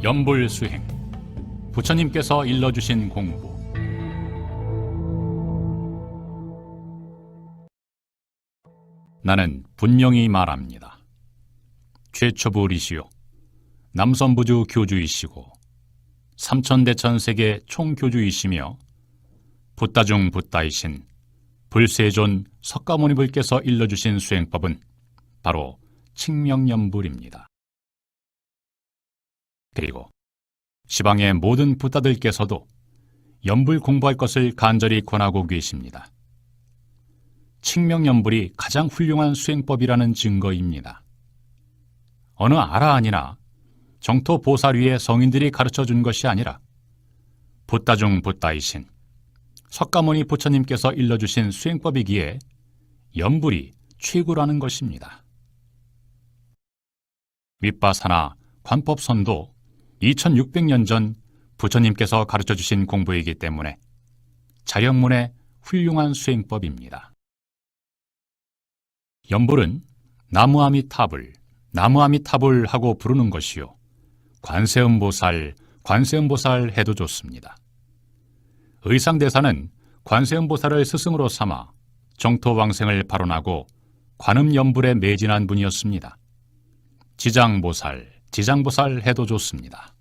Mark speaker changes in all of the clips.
Speaker 1: 연불수행, 부처님께서 일러주신 공부. 나는 분명히 말합니다. 최초부리시요, 남선부주 교주이시고 삼천대천 세계 총교주이시며 붓다 중 붓다이신 불세존 석가모니불께서 일러주신 수행법은 바로 칙명연불입니다. 그리고 시방의 모든 붓다들께서도 연불 공부할 것을 간절히 권하고 계십니다. 칙명연불이 가장 훌륭한 수행법이라는 증거입니다. 어느 아라한이나 정토 보살위의 성인들이 가르쳐준 것이 아니라 붓다 중 붓다이신 석가모니 부처님께서 일러주신 수행법이기에 연불이 최고라는 것입니다. 윗바사나 관법선도 2600년 전 부처님께서 가르쳐주신 공부이기 때문에 자력문의 훌륭한 수행법입니다. 연불은 나무아미타불, 나무아미타불 하고 부르는 것이요, 관세음보살, 관세음보살 해도 좋습니다. 의상대사는 관세음보살을 스승으로 삼아 정토왕생을 발언하고 관음연불에 매진한 분이었습니다. 지장보살, 지장보살 해도 좋습니다.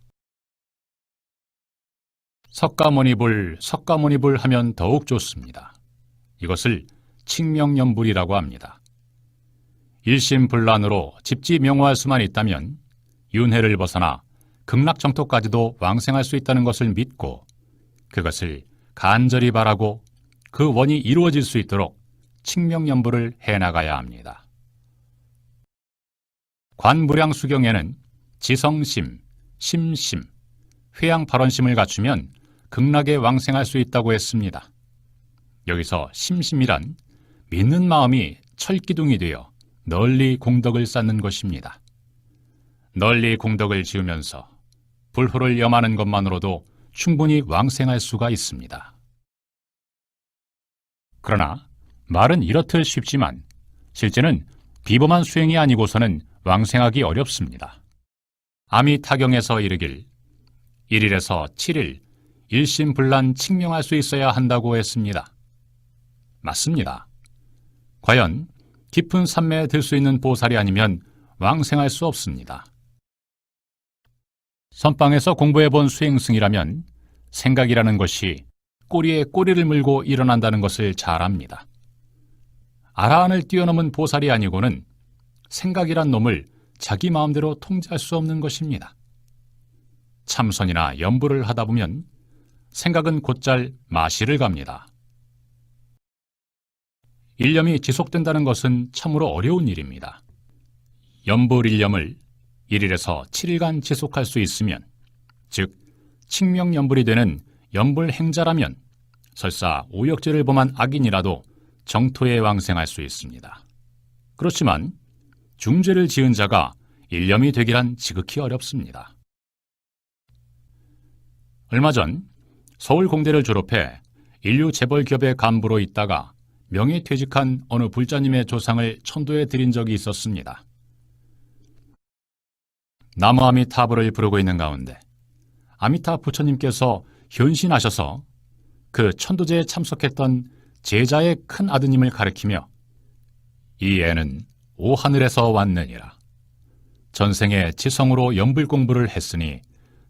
Speaker 1: 석가모니불, 석가모니불 하면 더욱 좋습니다. 이것을 칙명연불이라고 합니다. 일심불란으로 집지명호할 수만 있다면 윤회를 벗어나 극락정토까지도 왕생할 수 있다는 것을 믿고 그것을 간절히 바라고 그 원이 이루어질 수 있도록 칙명연불을 해나가야 합니다. 관무량수경에는 지성심, 심심, 회양발언심을 갖추면 극락에 왕생할 수 있다고 했습니다. 여기서 심심이란 믿는 마음이 철기둥이 되어 널리 공덕을 쌓는 것입니다. 널리 공덕을 지으면서 불후를 염하는 것만으로도 충분히 왕생할 수가 있습니다. 그러나 말은 이렇듯 쉽지만 실제는 비범한 수행이 아니고서는 왕생하기 어렵습니다. 아미타경에서 이르길 1일에서 7일 일심불란 칙명할 수 있어야 한다고 했습니다. 맞습니다. 과연 깊은 산매에 들 수 있는 보살이 아니면 왕생할 수 없습니다. 선방에서 공부해본 수행승이라면 생각이라는 것이 꼬리에 꼬리를 물고 일어난다는 것을 잘 압니다. 아라한을 뛰어넘은 보살이 아니고는 생각이란 놈을 자기 마음대로 통제할 수 없는 것입니다. 참선이나 연불을 하다 보면 생각은 곧잘 마시를 갑니다. 일념이 지속된다는 것은 참으로 어려운 일입니다. 연불 일념을 1일에서 7일간 지속할 수 있으면, 즉 칙명연불이 되는 연불 행자라면 설사 오역죄를 범한 악인이라도 정토에 왕생할 수 있습니다. 그렇지만 중죄를 지은 자가 일념이 되기란 지극히 어렵습니다. 얼마 전 서울공대를 졸업해 인류재벌기업의 간부로 있다가 명예퇴직한 어느 불자님의 조상을 천도에 드린 적이 있었습니다. 나무아미타불을 부르고 있는 가운데 아미타 부처님께서 현신하셔서 그 천도제에 참석했던 제자의 큰 아드님을 가리키며 이 애는 오하늘에서 왔느니라. 전생에 지성으로 연불 공부를 했으니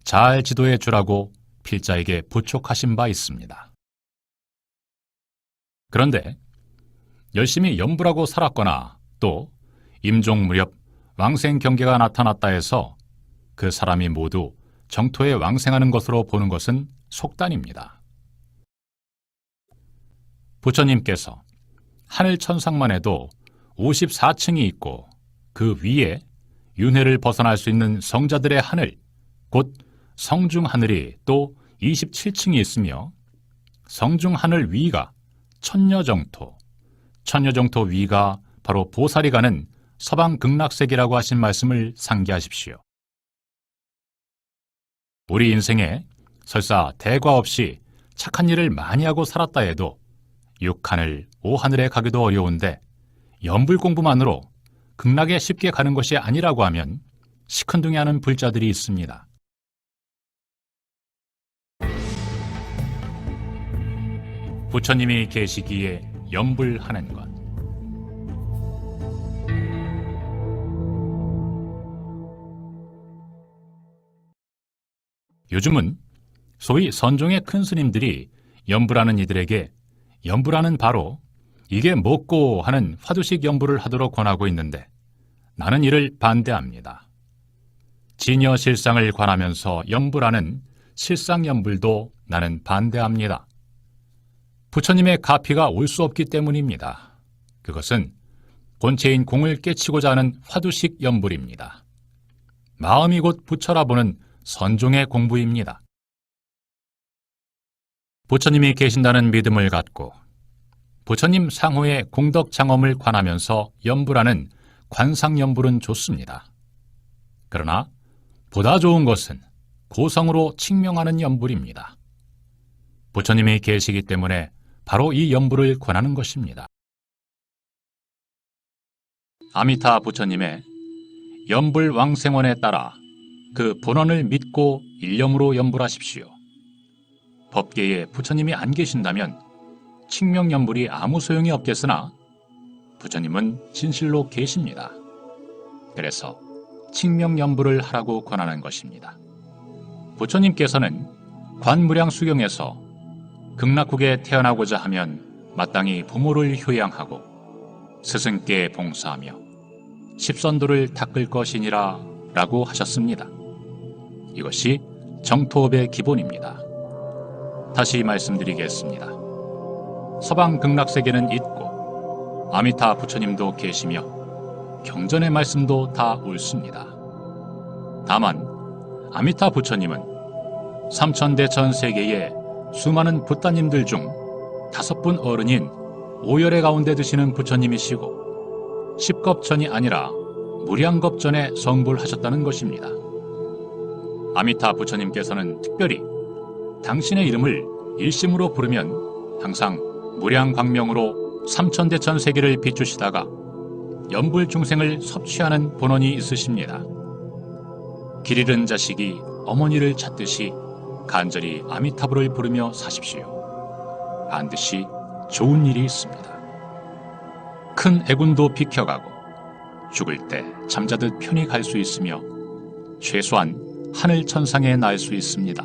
Speaker 1: 잘 지도해 주라고 필자에게 부촉하신 바 있습니다. 그런데 열심히 연불하고 살았거나 또 임종 무렵 왕생 경계가 나타났다 해서 그 사람이 모두 정토에 왕생하는 것으로 보는 것은 속단입니다. 부처님께서 하늘 천상만 해도 54층이 있고 그 위에 윤회를 벗어날 수 있는 성자들의 하늘, 곧 성중하늘이 또 27층이 있으며 성중하늘 위가 천녀정토, 천녀정토 위가 바로 보살이 가는 서방극락세계라고 하신 말씀을 상기하십시오. 우리 인생에 설사 대과 없이 착한 일을 많이 하고 살았다 해도 6하늘, 5하늘에 가기도 어려운데 연불 공부만으로 극락에 쉽게 가는 것이 아니라고 하면 시큰둥해하는 불자들이 있습니다. 부처님이 계시기에 염불하는 것. 요즘은 소위 선종의 큰 스님들이 염불하는 이들에게 염불하는 바로 이게 뭐고 하는 화두식 염불을 하도록 권하고 있는데 나는 이를 반대합니다. 진여 실상을 관하면서 염불하는 실상염불도 나는 반대합니다. 부처님의 가피가 올 수 없기 때문입니다. 그것은 본체인 공을 깨치고자 하는 화두식 염불입니다. 마음이 곧 부처라 보는 선종의 공부입니다. 부처님이 계신다는 믿음을 갖고 부처님 상호의 공덕 장엄을 관하면서 염불하는 관상염불은 좋습니다. 그러나 보다 좋은 것은 고성으로 칙명하는 염불입니다. 부처님이 계시기 때문에 바로 이 염불을 권하는 것입니다. 아미타 부처님의 염불 왕생원에 따라 그 본원을 믿고 일념으로 염불하십시오. 법계에 부처님이 안 계신다면 칙명염불이 아무 소용이 없겠으나 부처님은 진실로 계십니다. 그래서 칙명염불을 하라고 권하는 것입니다. 부처님께서는 관무량수경에서 극락국에 태어나고자 하면 마땅히 부모를 효양하고 스승께 봉사하며 십선도를 닦을 것이니라 라고 하셨습니다. 이것이 정토업의 기본입니다. 다시 말씀드리겠습니다. 서방 극락세계는 있고 아미타 부처님도 계시며 경전의 말씀도 다 옳습니다. 다만 아미타 부처님은 삼천대천 세계의 수많은 붓다님들 중 5분 어른인 오열의 가운데 드시는 부처님이시고 10겁전이 아니라 무량겁전에 성불하셨다는 것입니다. 아미타 부처님께서는 특별히 당신의 이름을 일심으로 부르면 항상 무량광명으로 삼천대천 세계를 비추시다가 염불중생을 섭취하는 본원이 있으십니다. 길 잃은 자식이 어머니를 찾듯이 간절히 아미타불을 부르며 사십시오. 반드시 좋은 일이 있습니다. 큰 애군도 비켜가고 죽을 때 잠자듯 편히 갈 수 있으며 최소한 하늘 천상에 날 수 있습니다.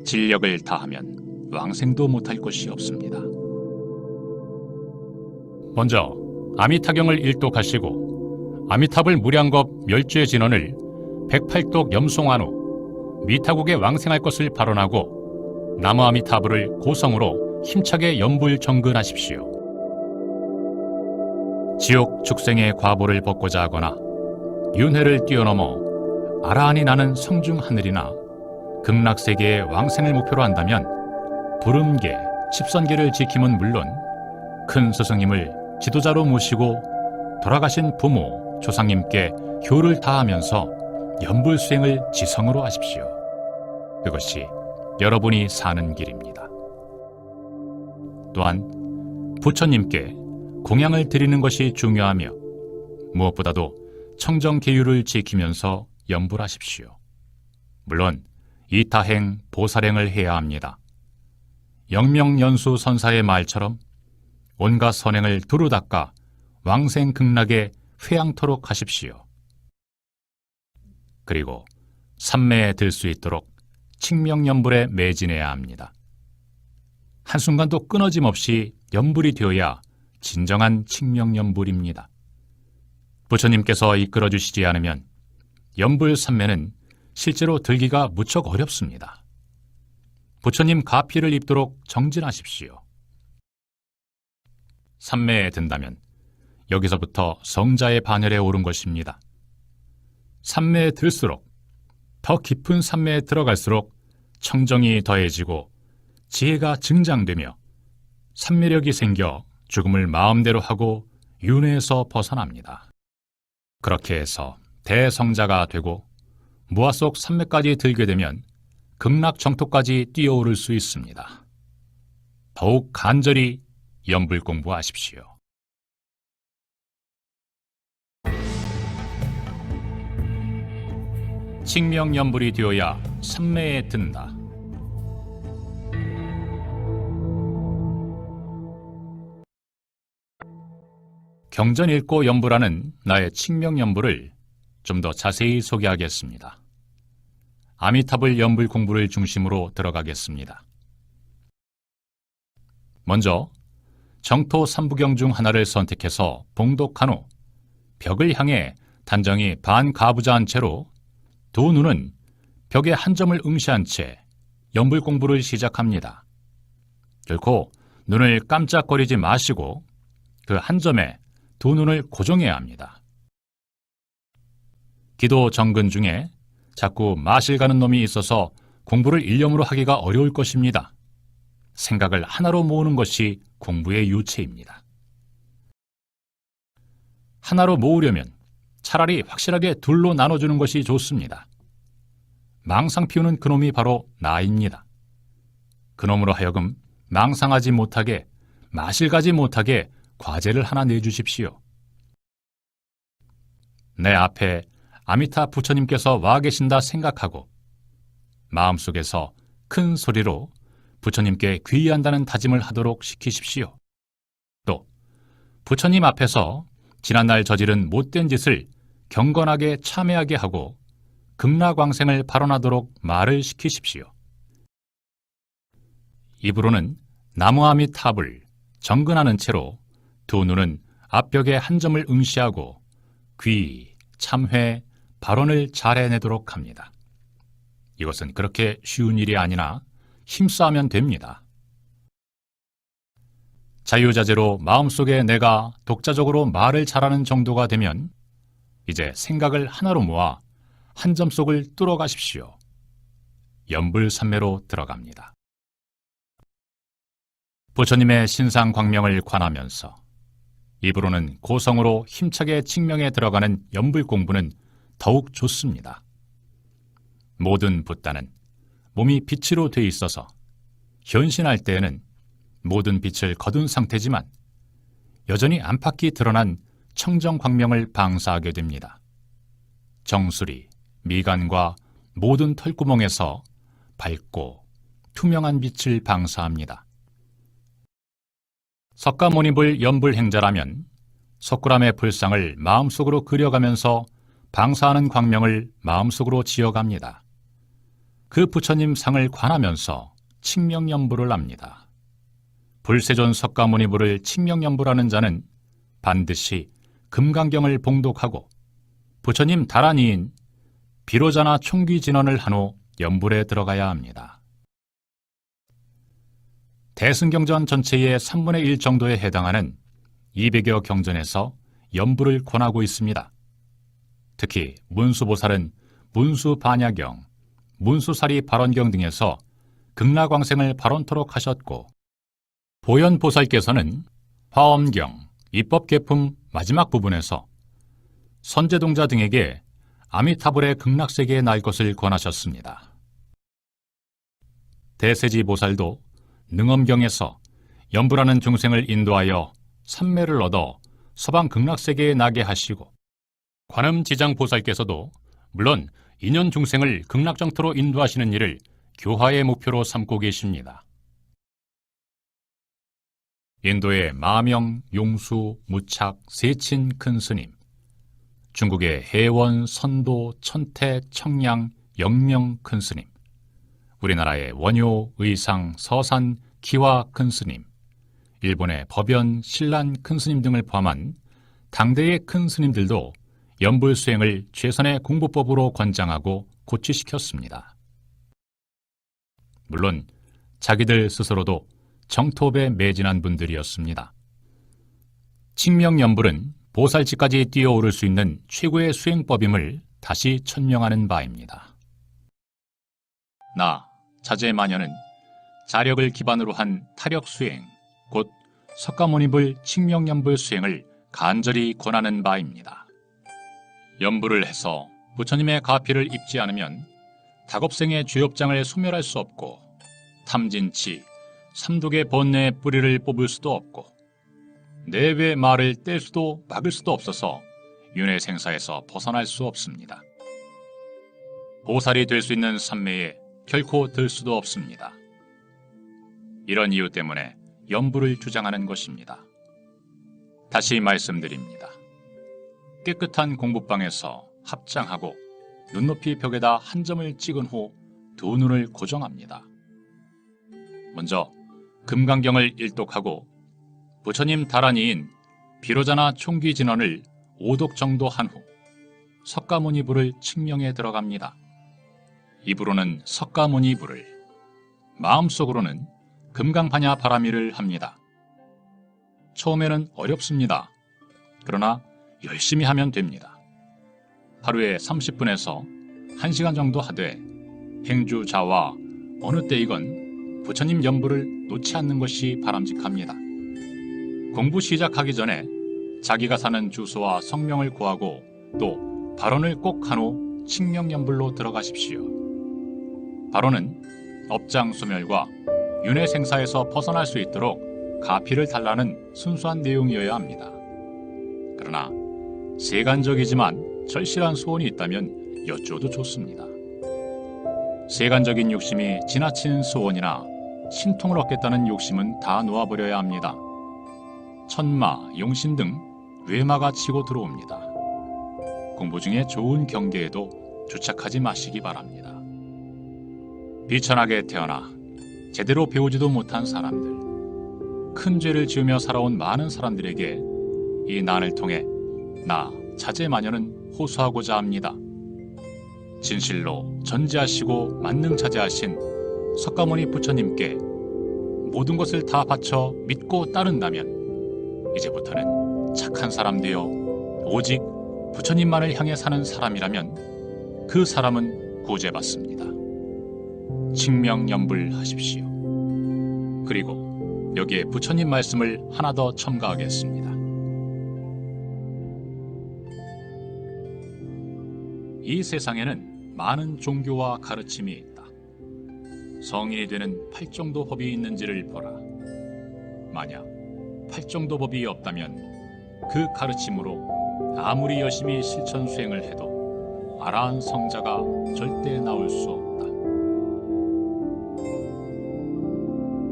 Speaker 1: 진력을 다하면 왕생도 못할 것이 없습니다. 먼저 아미타경을 일독하시고 아미타불 무량겁 멸죄 진언을 108독 염송한 후 미타국에 왕생할 것을 발언하고 나무 아미타불을 고성으로 힘차게 염불 정근하십시오. 지옥 축생의 과보를 벗고자 하거나 윤회를 뛰어넘어 아라한이 나는 성중 하늘이나 극락세계의 왕생을 목표로 한다면 부름계, 칩선계를 지킴은 물론 큰 스승님을 지도자로 모시고 돌아가신 부모, 조상님께 효를 다하면서 염불수행을 지성으로 하십시오. 그것이 여러분이 사는 길입니다. 또한 부처님께 공양을 드리는 것이 중요하며 무엇보다도 청정계율을 지키면서 염불하십시오. 물론 이타행, 보살행을 해야 합니다. 영명연수 선사의 말처럼 온갖 선행을 두루 닦아 왕생 극락에 회양토록 하십시오. 그리고 삼매에 들 수 있도록 칙명염불에 매진해야 합니다. 한순간도 끊어짐 없이 염불이 되어야 진정한 칙명염불입니다. 부처님께서 이끌어주시지 않으면 염불 삼매는 실제로 들기가 무척 어렵습니다. 부처님 가피를 입도록 정진하십시오. 삼매에 든다면 여기서부터 성자의 반열에 오른 것입니다. 삼매에 들수록 더 깊은 삼매에 들어갈수록 청정이 더해지고 지혜가 증장되며 삼매력이 생겨 죽음을 마음대로 하고 윤회에서 벗어납니다. 그렇게 해서 대성자가 되고 무아 속 삼매까지 들게 되면 극락 정토까지 뛰어오를 수 있습니다. 더욱 간절히 염불 공부하십시오. 칙명염불이 되어야 삼매에 든다. 경전 읽고 연불하는 나의 칙명연불을 좀 더 자세히 소개하겠습니다. 아미타불 연불 공부를 중심으로 들어가겠습니다. 먼저 정토 3부경 중 하나를 선택해서 봉독한 후 벽을 향해 단정히 반가부좌한 채로 두 눈은 벽에 한 점을 응시한 채 연불 공부를 시작합니다. 결코 눈을 깜짝거리지 마시고 그 한 점에 두 눈을 고정해야 합니다. 기도 정근 중에 자꾸 마실 가는 놈이 있어서 공부를 일념으로 하기가 어려울 것입니다. 생각을 하나로 모으는 것이 공부의 유체입니다. 하나로 모으려면 차라리 확실하게 둘로 나눠주는 것이 좋습니다. 망상 피우는 그놈이 바로 나입니다. 그놈으로 하여금 망상하지 못하게, 마실 가지 못하게 과제를 하나 내주십시오. 내 앞에 아미타 부처님께서 와 계신다 생각하고 마음속에서 큰 소리로 부처님께 귀의한다는 다짐을 하도록 시키십시오. 또 부처님 앞에서 지난날 저지른 못된 짓을 경건하게 참회하게 하고 극락왕생을 발언하도록 말을 시키십시오. 입으로는 나무아미타불 정근하는 채로 두 눈은 앞벽에 한 점을 응시하고 귀, 참회, 발언을 잘 해내도록 합니다. 이것은 그렇게 쉬운 일이 아니나 힘싸면 됩니다. 자유자재로 마음속에 내가 독자적으로 말을 잘하는 정도가 되면 이제 생각을 하나로 모아 한 점 속을 뚫어가십시오. 연불삼매로 들어갑니다. 부처님의 신상 광명을 관하면서 입으로는 고성으로 힘차게 칙명에 들어가는 연불 공부는 더욱 좋습니다. 모든 붓다는 몸이 빛으로 돼 있어서 현신할 때에는 모든 빛을 거둔 상태지만 여전히 안팎이 드러난 청정 광명을 방사하게 됩니다. 정수리, 미간과 모든 털구멍에서 밝고 투명한 빛을 방사합니다. 석가모니불 연불행자라면 석굴암의 불상을 마음속으로 그려가면서 방사하는 광명을 마음속으로 지어갑니다. 그 부처님 상을 관하면서 칙명연불을 합니다. 불세존 석가모니불을 칙명연불하는 자는 반드시 금강경을 봉독하고 부처님 다란이인 비로자나 총귀진언을 한 후 연불에 들어가야 합니다. 대승경전 전체의 3분의 1 정도에 해당하는 200여 경전에서 연불을 권하고 있습니다. 특히 문수보살은 문수반야경, 문수사리 발언경 등에서 극락왕생을 발언토록 하셨고 보현보살께서는 화엄경, 입법계품 마지막 부분에서 선제동자 등에게 아미타불의 극락세계에 날 것을 권하셨습니다. 대세지보살도 능엄경에서 연불하는 중생을 인도하여 삼매를 얻어 서방 극락세계에 나게 하시고 관음지장보살께서도 물론 인연 중생을 극락정토로 인도하시는 일을 교화의 목표로 삼고 계십니다. 인도의 마명, 용수, 무착, 세친 큰 스님, 중국의 해원, 선도, 천태, 청량, 영명 큰 스님, 우리나라의 원효, 의상, 서산, 기화 큰 스님, 일본의 법연, 신란 큰 스님 등을 포함한 당대의 큰 스님들도 연불 수행을 최선의 공부법으로 권장하고 고취시켰습니다. 물론 자기들 스스로도 정토업에 매진한 분들이었습니다. 칙명연불은 보살치까지 뛰어오를 수 있는 최고의 수행법임을 다시 천명하는 바입니다. 나, 자제마녀는 자력을 기반으로 한 타력 수행, 곧 석가모니불 칙명연불 수행을 간절히 권하는 바입니다. 연불을 해서 부처님의 가피를 입지 않으면 다급생의 죄업장을 소멸할 수 없고 탐진치, 삼독의 번뇌의 뿌리를 뽑을 수도 없고 내외 말을 뗄 수도 막을 수도 없어서 윤회생사에서 벗어날 수 없습니다. 보살이 될 수 있는 삼매에 결코 들 수도 없습니다. 이런 이유 때문에 연불을 주장하는 것입니다. 다시 말씀드립니다. 깨끗한 공부방에서 합장하고 눈높이 벽에다 한 점을 찍은 후 두 눈을 고정합니다. 먼저 금강경을 일독하고 부처님 다란이인 비로자나 총귀진언을 5독 정도 한 후 석가모니부를 칙명에 들어갑니다. 입으로는 석가모니부를, 마음속으로는 금강파냐 바라미를 합니다. 처음에는 어렵습니다. 그러나 열심히 하면 됩니다. 하루에 30분에서 1시간 정도 하되 행주자와 어느 때이건 부처님 연부를 놓지 않는 것이 바람직합니다. 공부 시작하기 전에 자기가 사는 주소와 성명을 구하고 또 발언을 꼭 한 후 칙명연불로 들어가십시오. 발언은 업장소멸과 윤회생사에서 벗어날 수 있도록 가피를 달라는 순수한 내용이어야 합니다. 그러나 세간적이지만 절실한 소원이 있다면 여쭈어도 좋습니다. 세간적인 욕심이 지나친 소원이나 신통을 얻겠다는 욕심은 다 놓아버려야 합니다. 천마, 용신 등 외마가 치고 들어옵니다. 공부 중에 좋은 경계에도 주착하지 마시기 바랍니다. 비천하게 태어나 제대로 배우지도 못한 사람들, 큰 죄를 지으며 살아온 많은 사람들에게 이 난을 통해 나 자제마녀는 호소하고자 합니다. 진실로 전지하시고 만능자제하신 석가모니 부처님께 모든 것을 다 바쳐 믿고 따른다면 이제부터는 착한 사람 되어 오직 부처님만을 향해 사는 사람이라면 그 사람은 구제받습니다. 칙명연불하십시오. 그리고 여기에 부처님 말씀을 하나 더 첨가하겠습니다. 이 세상에는 많은 종교와 가르침이 있다. 성인이 되는 팔정도법이 있는지를 보라. 만약 팔정도법이 없다면 그 가르침으로 아무리 열심히 실천 수행을 해도 아라한 성자가 절대 나올 수 없다.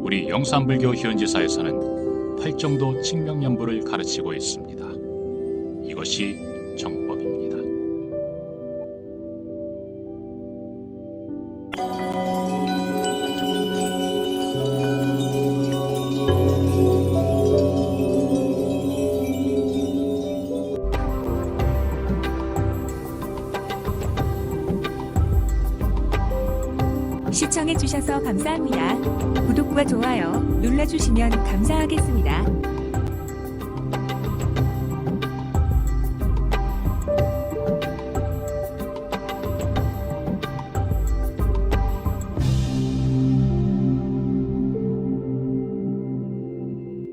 Speaker 1: 우리 영산불교 현지사에서는 팔정도 칙명연불을 가르치고 있습니다. 이것이 정법입니다.
Speaker 2: 시청해주셔서 감사합니다. 구독과 좋아요 눌러주시면 감사하겠습니다.